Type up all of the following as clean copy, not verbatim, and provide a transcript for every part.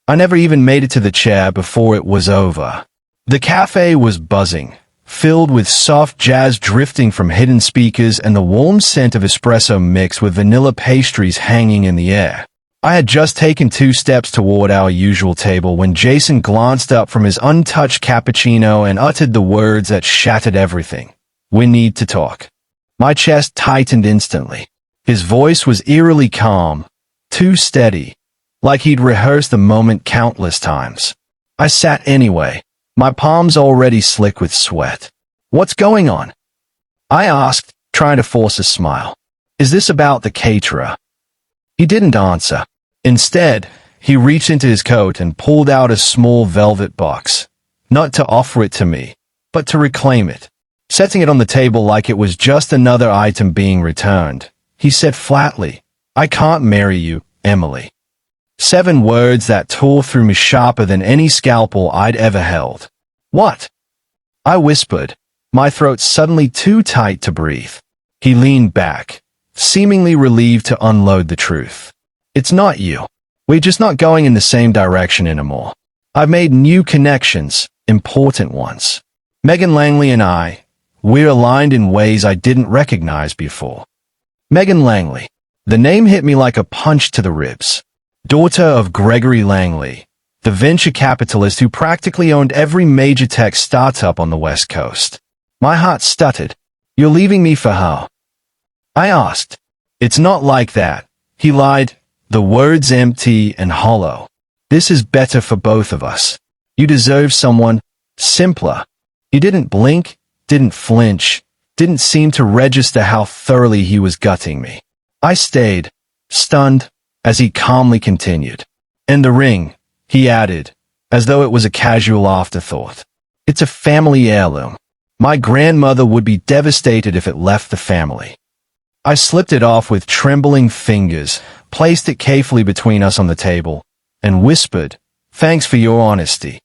I never even made it to the chair before it was over. The cafe was buzzing, filled with soft jazz drifting from hidden speakers and the warm scent of espresso mixed with vanilla pastries hanging in the air. I had just taken 2 steps toward our usual table when Jason glanced up from his untouched cappuccino and uttered the words that shattered everything. "We need to talk." My chest tightened instantly. His voice was eerily calm, too steady, like he'd rehearsed the moment countless times. I sat anyway, my palms already slick with sweat. "What's going on?" I asked, trying to force a smile. "Is this about the caterer?" He didn't answer. Instead, he reached into his coat and pulled out a small velvet box, not to offer it to me, but to reclaim it. Setting it on the table like it was just another item being returned, he said flatly, "I can't marry you, Emily." 7 words that tore through me sharper than any scalpel I'd ever held. "What?" I whispered, my throat suddenly too tight to breathe. He leaned back, seemingly relieved to unload the truth. "It's not you. We're just not going in the same direction anymore. I've made new connections, important ones. Megan Langley and we're aligned in ways I didn't recognize before." Megan Langley. The name hit me like a punch to the ribs. Daughter of Gregory Langley, the venture capitalist who practically owned every major tech startup on the West Coast. My heart stuttered. "You're leaving me for her?" I asked. "It's not like that," he lied, the words empty and hollow. "This is better for both of us. You deserve someone simpler." He didn't blink, didn't flinch, didn't seem to register how thoroughly he was gutting me. I stayed, stunned, as he calmly continued. "And the ring," he added, as though it was a casual afterthought. "It's a family heirloom. My grandmother would be devastated if it left the family." I slipped it off with trembling fingers, placed it carefully between us on the table, and whispered, "Thanks for your honesty."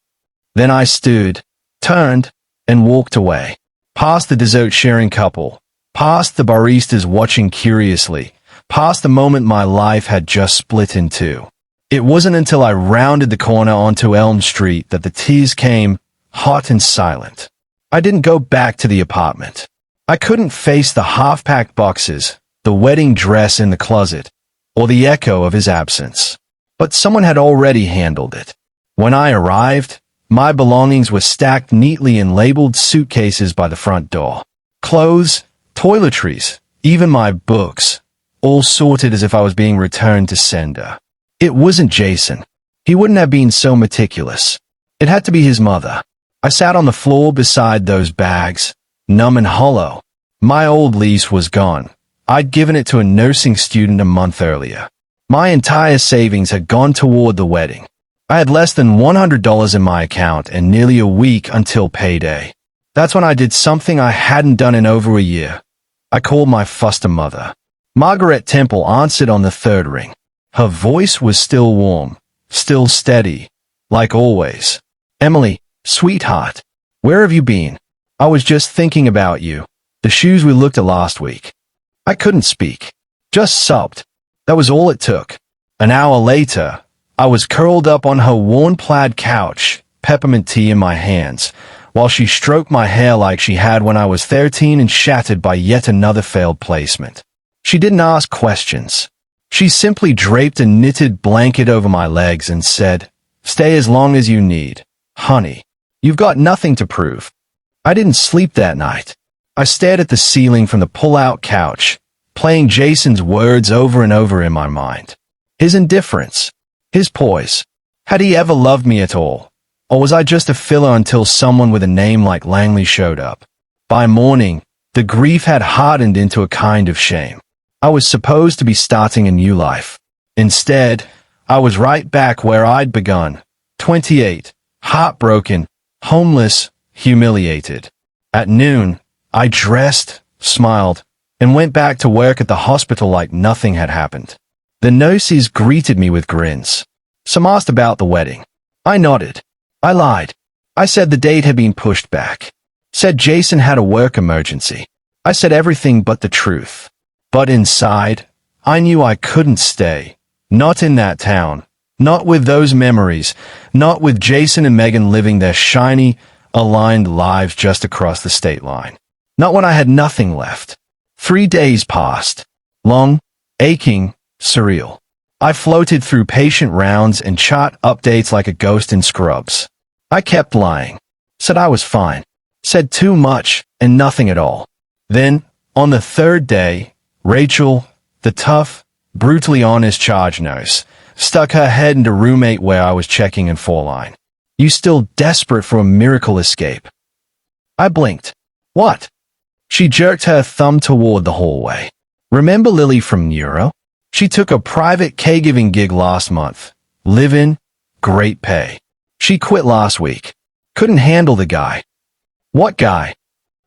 Then I stood, turned, and walked away, past the dessert-sharing couple, past the baristas watching curiously, past the moment my life had just split in two. It wasn't until I rounded the corner onto Elm Street that the tears came, hot and silent. I didn't go back to the apartment. I couldn't face the half-packed boxes, the wedding dress in the closet, or the echo of his absence. But someone had already handled it. When I arrived, my belongings were stacked neatly in labeled suitcases by the front door. Clothes, toiletries, even my books, all sorted as if I was being returned to sender. It wasn't Jason. He wouldn't have been so meticulous. It had to be his mother. I sat on the floor beside those bags, numb and hollow. My old lease was gone. I'd given it to a nursing student a month earlier. My entire savings had gone toward the wedding. I had less than $100 in my account and nearly a week until payday. That's when I did something I hadn't done in over a year. I called my foster mother. Margaret Temple answered on the third ring. Her voice was still warm, still steady, like always. "Emily, sweetheart, where have you been? I was just thinking about you. The shoes we looked at last week." I couldn't speak, just sobbed. That was all it took. An hour later, I was curled up on her worn plaid couch, peppermint tea in my hands, while she stroked my hair like she had when I was 13 and shattered by yet another failed placement. She didn't ask questions. She simply draped a knitted blanket over my legs and said, "Stay as long as you need, honey. You've got nothing to prove." I didn't sleep that night. I stared at the ceiling from the pull-out couch, playing Jason's words over and over in my mind. His indifference, his poise. Had he ever loved me at all? Or was I just a filler until someone with a name like Langley showed up? By morning, the grief had hardened into a kind of shame. I was supposed to be starting a new life. Instead, I was right back where I'd begun, 28, heartbroken, homeless, humiliated. At noon, I dressed, smiled, and went back to work at the hospital like nothing had happened. The nurses greeted me with grins. Some asked about the wedding. I nodded. I lied. I said the date had been pushed back. Said Jason had a work emergency. I said everything but the truth. But inside, I knew I couldn't stay. Not in that town. Not with those memories. Not with Jason and Megan living their shiny, aligned lives just across the state line. Not when I had nothing left. 3 days passed. Long, aching, surreal. I floated through patient rounds and chart updates like a ghost in Scrubs. I kept lying. Said I was fine. Said too much and nothing at all. Then, on the 3rd day, Rachel, the tough, brutally honest charge nurse, stuck her head into roommate where I was checking in 4-line. You still desperate for a miracle escape? I blinked. What? She jerked her thumb toward the hallway. Remember Lily from Neuro? She took a private caregiving gig last month. Live-in, great pay. She quit last week. Couldn't handle the guy. What guy?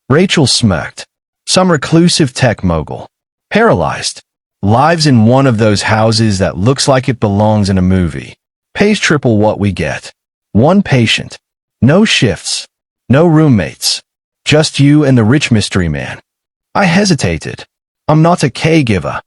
Rachel smirked. Some reclusive tech mogul. Paralyzed. Lives in one of those houses that looks like it belongs in a movie. Pays triple what we get. 1 patient. No shifts. No roommates. Just you and the rich mystery man. I hesitated. I'm not a caregiver.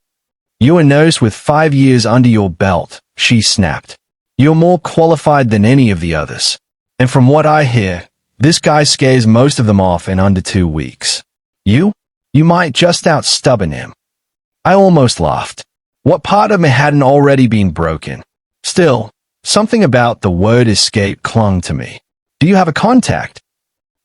You're a nurse with 5 years under your belt, she snapped. You're more qualified than any of the others. And from what I hear, this guy scares most of them off in under 2 weeks. You might just out-stubborn him. I almost laughed. What part of me hadn't already been broken? Still, something about the word escape clung to me. Do you have a contact?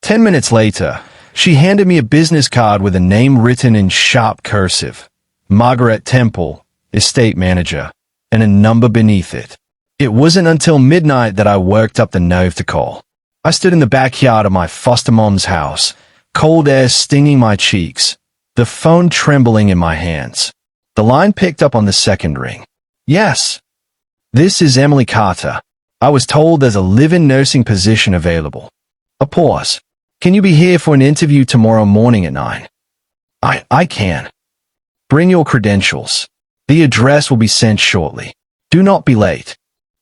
10 minutes later, she handed me a business card with a name written in sharp cursive. Margaret Temple, estate manager, and a number beneath it. It wasn't until midnight that I worked up the nerve to call. I stood in the backyard of my foster mom's house, cold air stinging my cheeks, the phone trembling in my hands. The line picked up on the 2nd ring. Yes. This is Emily Carter. I was told there's a live-in nursing position available. A pause. Can you be here for an interview tomorrow morning at 9? I can. Bring your credentials. The address will be sent shortly. Do not be late.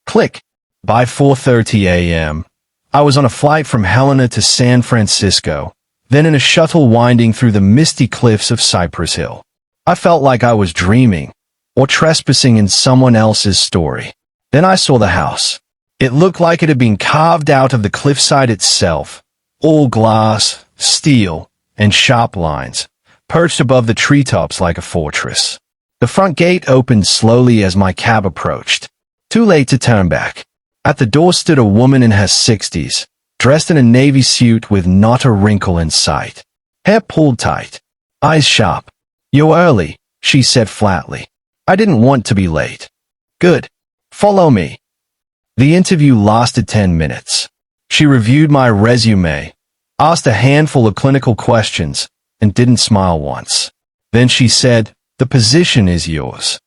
Click. By 4:30 a.m., I was on a flight from Helena to San Francisco, then in a shuttle winding through the misty cliffs of Cypress Hill. I felt like I was dreaming, or trespassing in someone else's story. Then I saw the house. It looked like it had been carved out of the cliffside itself, all glass, steel, and sharp lines, perched above the treetops like a fortress. The front gate opened slowly as my cab approached. Too late to turn back. At the door stood a woman in her 60s, dressed in a navy suit with not a wrinkle in sight. Hair pulled tight. Eyes sharp. You're early, she said flatly. I didn't want to be late. Good. Follow me. The interview lasted 10 minutes. She reviewed my resume, asked a handful of clinical questions, and didn't smile once. Then she said, the position is yours.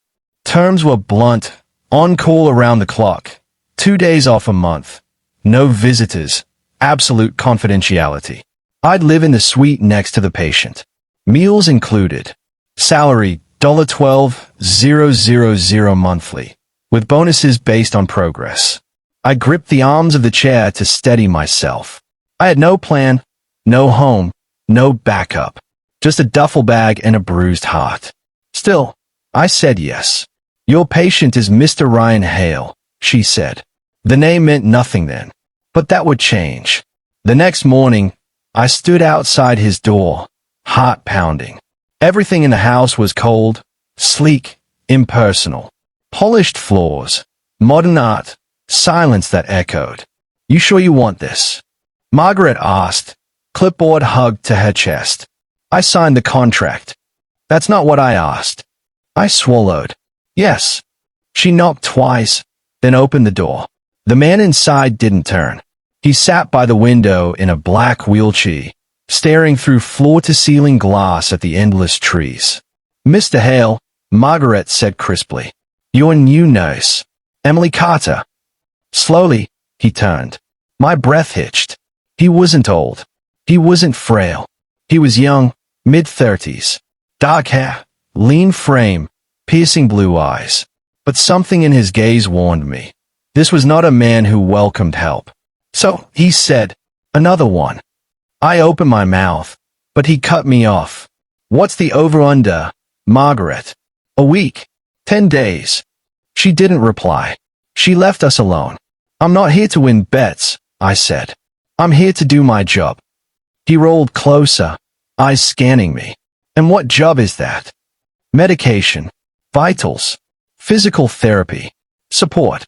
Terms were blunt, on call around the clock, 2 days off a month, no visitors, absolute confidentiality. I'd live in the suite next to the patient. Meals included. Salary, $12,000 monthly, with bonuses based on progress. I gripped the arms of the chair to steady myself. I had no plan, no home, no backup, just a duffel bag and a bruised heart. Still, I said yes. Your patient is Mr. Ryan Hale, she said. The name meant nothing then, but that would change. The next morning, I stood outside his door, heart pounding. Everything in the house was cold, sleek, impersonal. Polished floors, modern art, silence that echoed. You sure you want this? Margaret asked, clipboard hugged to her chest. I signed the contract. That's not what I asked. I swallowed. Yes. She knocked twice, then opened the door. The man inside didn't turn. He sat by the window in a black wheelchair, staring through floor-to-ceiling glass at the endless trees. Mr. Hale, Margaret said crisply. Your new nurse, Emily Carter. Slowly, he turned. My breath hitched. He wasn't old. He wasn't frail. He was young, mid-30s. Dark hair, lean frame, piercing blue eyes. But something in his gaze warned me. This was not a man who welcomed help. So, he said, another one. I opened my mouth, but he cut me off. What's the over-under, Margaret? A week. 10 days. She didn't reply. She left us alone. I'm not here to win bets, I said. I'm here to do my job. He rolled closer, eyes scanning me. And what job is that? Medication, vitals, physical therapy, support.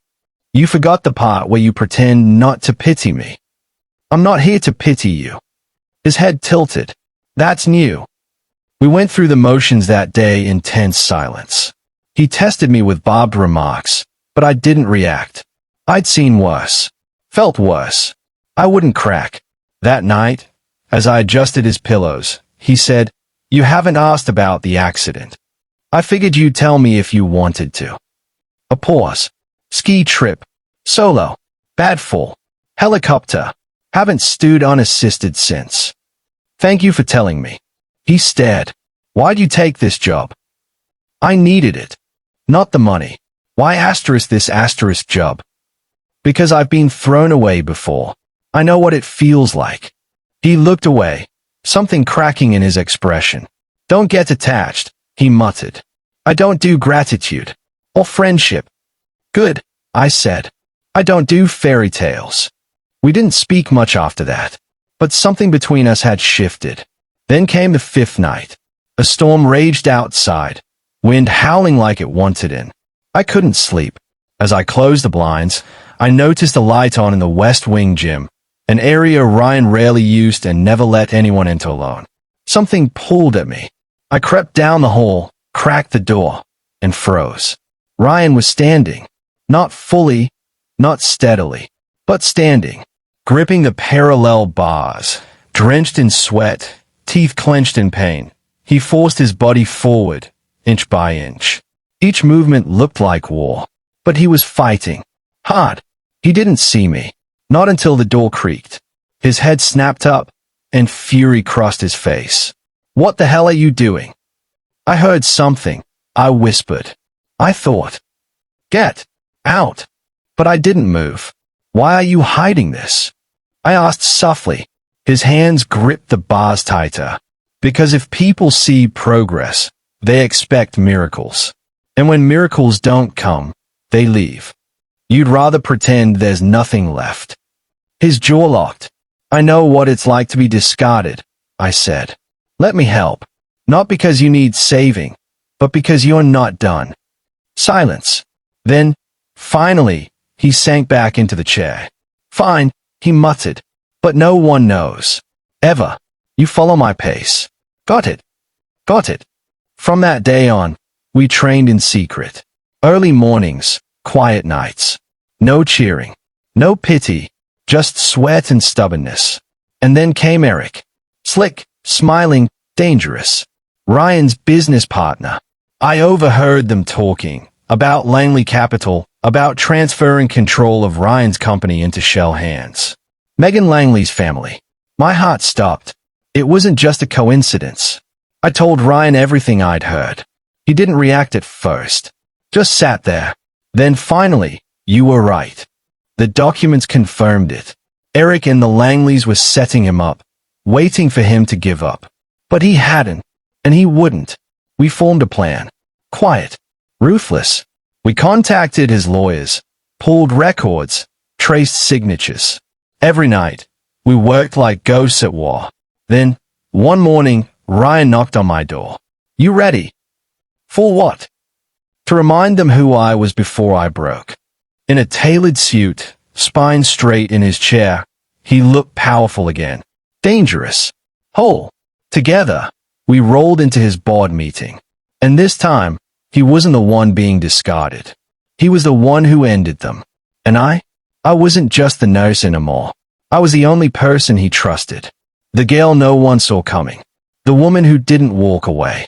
You forgot the part where you pretend not to pity me. I'm not here to pity you. His head tilted. That's new. We went through the motions that day in tense silence. He tested me with barbed remarks, but I didn't react. I'd seen worse. Felt worse. I wouldn't crack. That night, as I adjusted his pillows, he said, "You haven't asked about the accident. I figured you'd tell me if you wanted to." A pause. Ski trip. Solo. Bad fall. Helicopter. Haven't stood unassisted since. Thank you for telling me. He stared. Why'd you take this job? I needed it. Not the money. Why this job? Because I've been thrown away before. I know what it feels like. He looked away, something cracking in his expression. Don't get attached, he muttered. I don't do gratitude. Or friendship. Good, I said. I don't do fairy tales. We didn't speak much after that, but something between us had shifted. Then came the fifth night. A storm raged outside, wind howling like it wanted in. I couldn't sleep. As I closed the blinds, I noticed a light on in the West Wing gym, an area Ryan rarely used and never let anyone into alone. Something pulled at me. I crept down the hall, cracked the door, and froze. Ryan was standing. Not fully, not steadily, but standing, gripping the parallel bars, drenched in sweat, teeth clenched in pain. He forced his body forward, inch by inch. Each movement looked like war, but he was fighting. Hard. He didn't see me. Not until the door creaked. His head snapped up, and fury crossed his face. What the hell are you doing? I heard something. I whispered. I thought. Get out. But I didn't move. Why are you hiding this? I asked softly. His hands gripped the bars tighter. Because if people see progress, they expect miracles. And when miracles don't come, they leave. You'd rather pretend there's nothing left. His jaw locked. I know what it's like to be discarded, I said. Let me help. Not because you need saving, but because you're not done. Silence. Then, finally, he sank back into the chair. Fine, he muttered. But no one knows. Ever. You follow my pace. Got it. Got it. From that day on, we trained in secret. Early mornings, quiet nights. No cheering. No pity. Just sweat and stubbornness. And then came Eric. Slick, smiling, dangerous. Ryan's business partner. I overheard them talking about Langley Capital, about transferring control of Ryan's company into Shell hands. Megan Langley's family. My heart stopped. It wasn't just a coincidence. I told Ryan everything I'd heard. He didn't react at first. Just sat there. Then finally, you were right. The documents confirmed it. Eric and the Langleys were setting him up, waiting for him to give up. But he hadn't, and he wouldn't. We formed a plan. Quiet. Ruthless. We contacted his lawyers, pulled records, traced signatures. Every night, we worked like ghosts at war. Then, one morning, Ryan knocked on my door. You ready? For what? To remind them who I was before I broke. In a tailored suit, spine straight in his chair, he looked powerful again. Dangerous. Whole. Together, we rolled into his board meeting. And this time, he wasn't the one being discarded. He was the one who ended them. And I wasn't just the nurse anymore. I was the only person he trusted. The girl no one saw coming. The woman who didn't walk away.